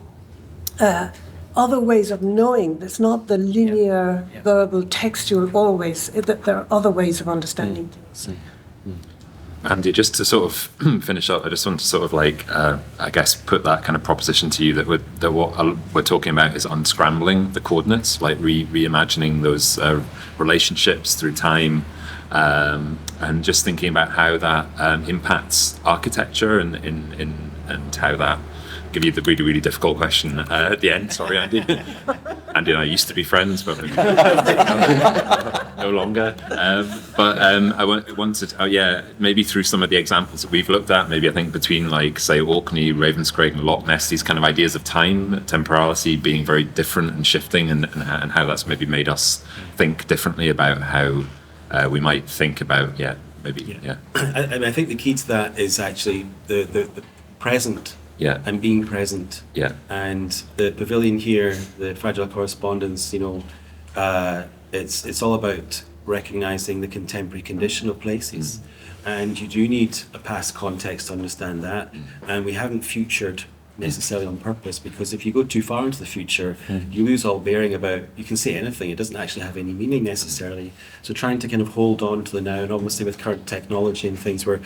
other ways of knowing. It's not the linear, verbal, textual always, that there are other ways of understanding things. Andy, just to sort of finish up, I just want to sort of I guess, put that kind of proposition to you that what we're talking about is unscrambling the coordinates, like reimagining those relationships through time, and just thinking about how that impacts architecture and how that. Give you the really, really difficult question at the end. Sorry, Andy. Andy and I used to be friends, but no longer. I wanted, maybe through some of the examples that we've looked at, maybe I think between say Orkney, Ravenscraig and Loch Ness, these kind of ideas of time, temporality being very different and shifting, and how that's maybe made us think differently about how we might think about, I think the key to that is actually the present. And being present. And the pavilion here, the Fragile Correspondence, it's all about recognizing the contemporary condition of places. And you do need a past context to understand that. And we haven't futured necessarily on purpose, because if you go too far into the future, you lose all bearing about, you can say anything, it doesn't actually have any meaning necessarily. So trying to kind of hold on to the now, and obviously with current technology and things where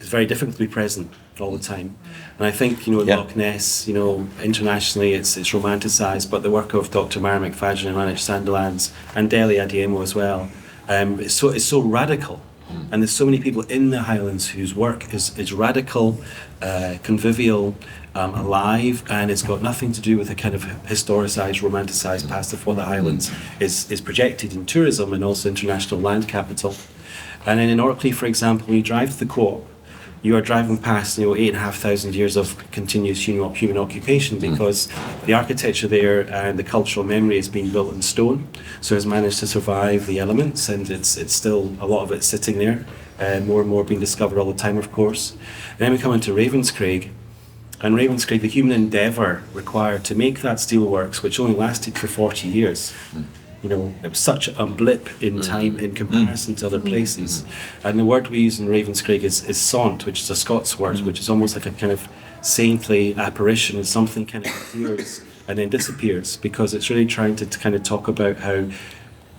it's very difficult to be present all the time. And I think, in Loch Ness, internationally it's romanticised, but the work of Dr. Mara McFadden and Ranich Sandilands and Deli Adiemo as well, it's so radical. And there's so many people in the Highlands whose work is radical, convivial, alive, and it's got nothing to do with the kind of historicised, romanticised past of what the Highlands is projected in tourism and also international land capital. And then in Orkney, for example, when you drive to the Co-op, you are driving past 8,500 years of continuous human occupation, because the architecture there and the cultural memory is being built in stone, so it's managed to survive the elements, and it's still a lot of it sitting there, and more being discovered all the time, of course. And then we come into Ravenscraig, and Ravenscraig, the human endeavour required to make that steelworks, which only lasted for 40 years. It was such a blip in time in comparison to other places. And the word we use in Ravenscraig is sont, which is a Scots word, which is almost like a kind of saintly apparition, as something kind of appears and then disappears, because it's really trying to kind of talk about how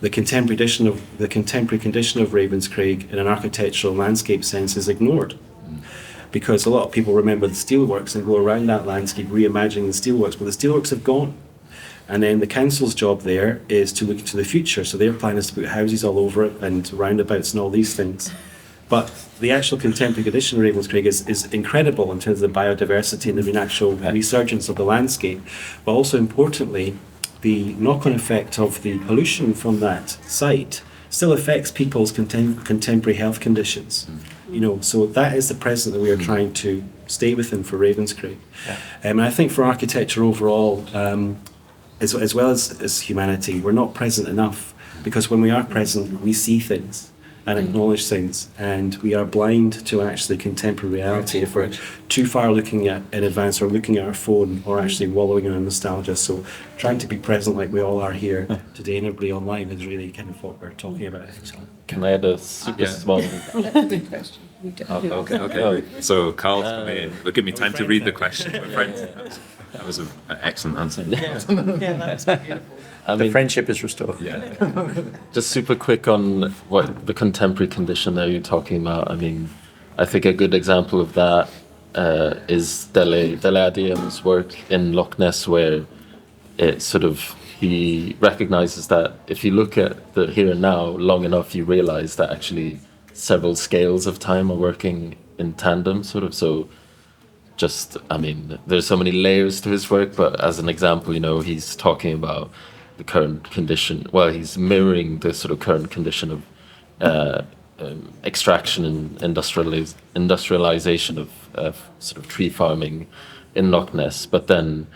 the contemporary condition of Ravenscraig in an architectural landscape sense is ignored. Because a lot of people remember the steelworks and go around that landscape reimagining the steelworks, but the steelworks have gone. And then the council's job there is to look into the future. So their plan is to put houses all over it and roundabouts and all these things. But the actual contemporary condition of Ravenscraig is incredible in terms of the biodiversity and the actual resurgence of the landscape. But also importantly, the knock-on effect of the pollution from that site still affects people's contemporary health conditions. So that is the present that we are trying to stay within for Ravenscraig. And I think for architecture overall, as well as humanity, we're not present enough, because when we are present, we see things and acknowledge things, and we are blind to actually contemporary reality if we're too far looking at in advance, or looking at our phone, or actually wallowing in our nostalgia. So trying to be present like we all are here today and everybody online is really kind of what we're talking about. Can I add a super small... Good question. Okay. So Carl's coming in. But give me time to read the question, my friend. That was an excellent answer. That's beautiful. The friendship is restored. Just super quick on what the contemporary condition that you're talking about. I mean, I think a good example of that is Dele Adiemo's work in Loch Ness, where it he recognizes that if you look at the here and now long enough, you realize that actually several scales of time are working in tandem, So just, I mean, there's so many layers to his work, but as an example, you know, he's talking about the current condition. Well, he's mirroring the sort of current condition of extraction and industrialization of sort of tree farming in Loch Ness. But then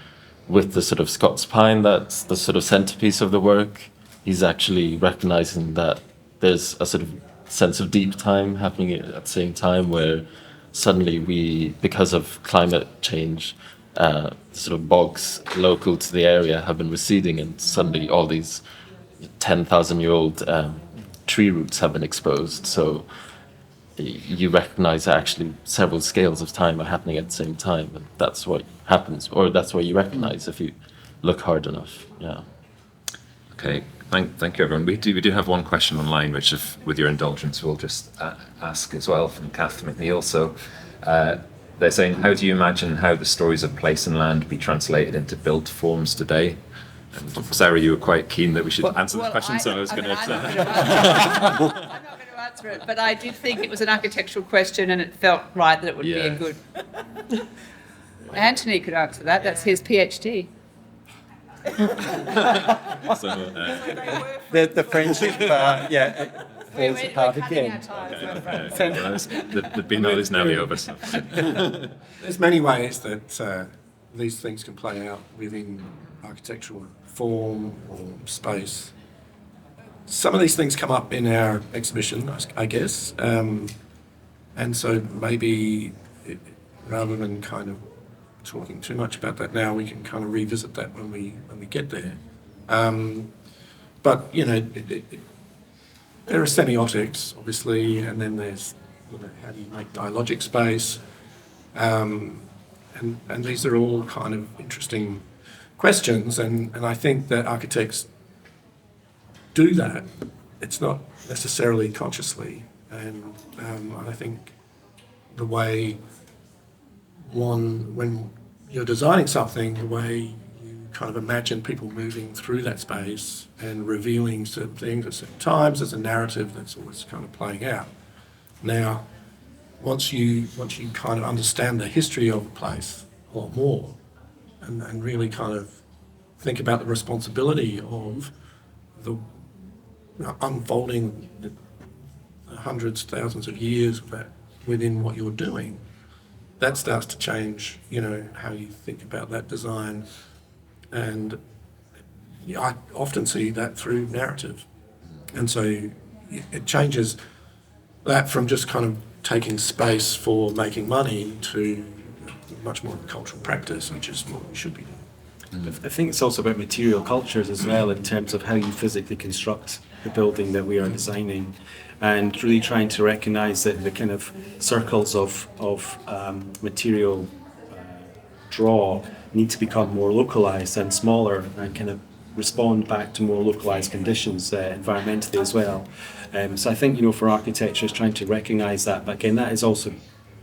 with the sort of Scots pine, that's the sort of centerpiece of the work, he's actually recognizing that there's a sort of sense of deep time happening at the same time, where suddenly we, because of climate change, sort of bogs local to the area have been receding, and suddenly all these 10,000-year-old tree roots have been exposed. So you recognize that actually several scales of time are happening at the same time, and that's what happens, or that's what you recognize if you look hard enough. Yeah. Okay, thank you, everyone. We do have one question online, which, if with your indulgence, we'll just ask as well, from Kath McNeil. So they're saying, how do you imagine how the stories of place and land be translated into built forms today? And Sarah, you were quite keen that we should answer this question, so I was going to... I'm not going to answer it, but I did think it was an architectural question, and it felt right that it would be a good... Anthony could answer that. That's his PhD. So, The friendship, falls apart again. the Biennale is nearly over. So. There's many ways that these things can play out within architectural form or space. Some of these things come up in our exhibition, I guess, and so maybe rather than kind of talking too much about that now, we can kind of revisit that when we get there. But you know, there are semiotics, obviously, and then there's, you know, how do you make dialogic space, and these are all kind of interesting questions, and I think that architects do that. It's not necessarily consciously, and I think the way when you're designing something, the way you kind of imagine people moving through that space and revealing certain things at certain times, there's a narrative that's always kind of playing out. Now, once you kind of understand the history of a place a lot more, and really kind of think about the responsibility of the unfolding the hundreds, thousands of years of that within what you're doing, that starts to change, you know, how you think about that design. And I often see that through narrative. And so it changes that from just kind of taking space for making money to much more cultural practice, which is what we should be doing. I think it's also about material cultures as well, in terms of how you physically construct the building that we are designing, and really trying to recognise that the kind of circles of material draw need to become more localised and smaller, and kind of respond back to more localised conditions environmentally as well. So I think, you know, for architecture, is trying to recognise that, but again, that is also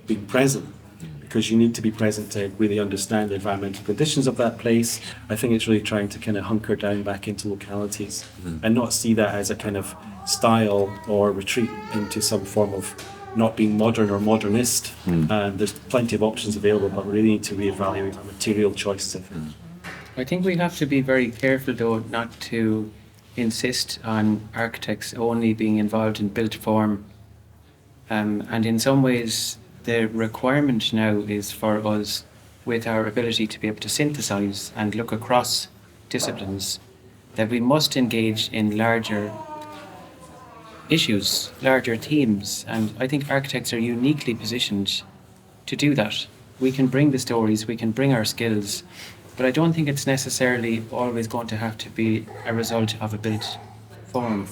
being present, because you need to be present to really understand the environmental conditions of that place. I think it's really trying to kind of hunker down back into localities and not see that as a kind of style or retreat into some form of not being modern or modernist. And there's plenty of options available, but we really need to reevaluate our material choices, I think. I think we have to be very careful, though, not to insist on architects only being involved in built form. And in some ways, the requirement now is for us, with our ability to be able to synthesize and look across disciplines, that we must engage in larger issues, larger themes. And I think architects are uniquely positioned to do that. We can bring the stories, we can bring our skills, but I don't think it's necessarily always going to have to be a result of a built form.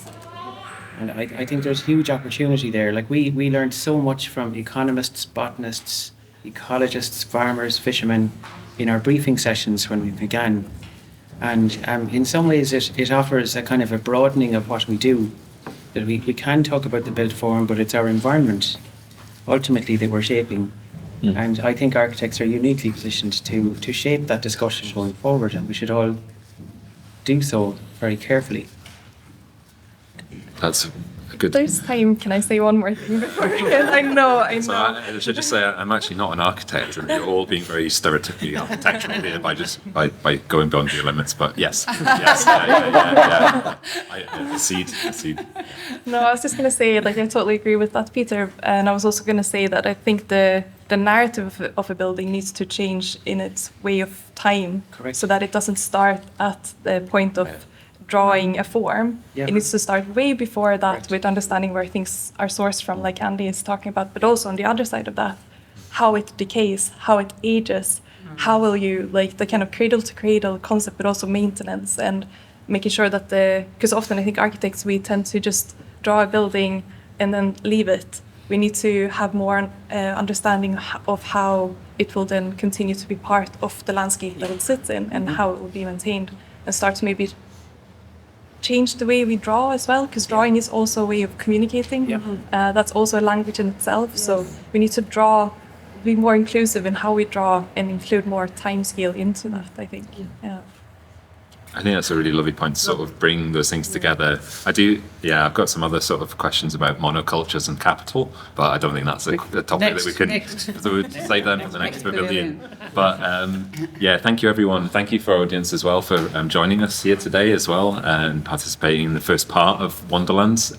And I think there's huge opportunity there. Like we learned so much from economists, botanists, ecologists, farmers, fishermen in our briefing sessions when we began. And in some ways it offers a kind of a broadening of what we do. That we can talk about the built form, but it's our environment ultimately that we're shaping. And I think architects are uniquely positioned to shape that discussion going forward, and we should all do so very carefully. That's a good. there's time, can I say one more thing before? I know. So I should just say I'm actually not an architect, and you're all being very stereotypically architectural here by going beyond your limits. But yes, yeah. I accede. No, I was just going to say, like, I totally agree with that, Peter. And I was also going to say that I think the narrative of a building needs to change in its way of time. Correct. So that it doesn't start at the point of drawing a form. Yeah. It needs to start way before that Correct. with understanding where things are sourced from, like Andy is talking about, but also on the other side of that, how it decays, how it ages, how will you, like, the kind of cradle to cradle concept, but also maintenance and making sure that because often I think architects, we tend to just draw a building and then leave it. We need to have more understanding of how it will then continue to be part of the landscape that it sits in and how it will be maintained, and start to maybe change the way we draw as well, because drawing is also a way of communicating. That's also a language in itself. So we need to be more inclusive in how we draw and include more time scale into that, I think. Yeah. I think that's a really lovely point to sort of bring those things together. I've got some other sort of questions about monocultures and capital, but I don't think that's a topic that we can save them for the next pavilion. But thank you everyone. Thank you for our audience as well for joining us here today as well and participating in the first part of Wanderlands.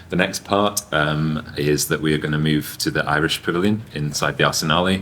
The next part is that we are going to move to the Irish Pavilion inside the Arsenale.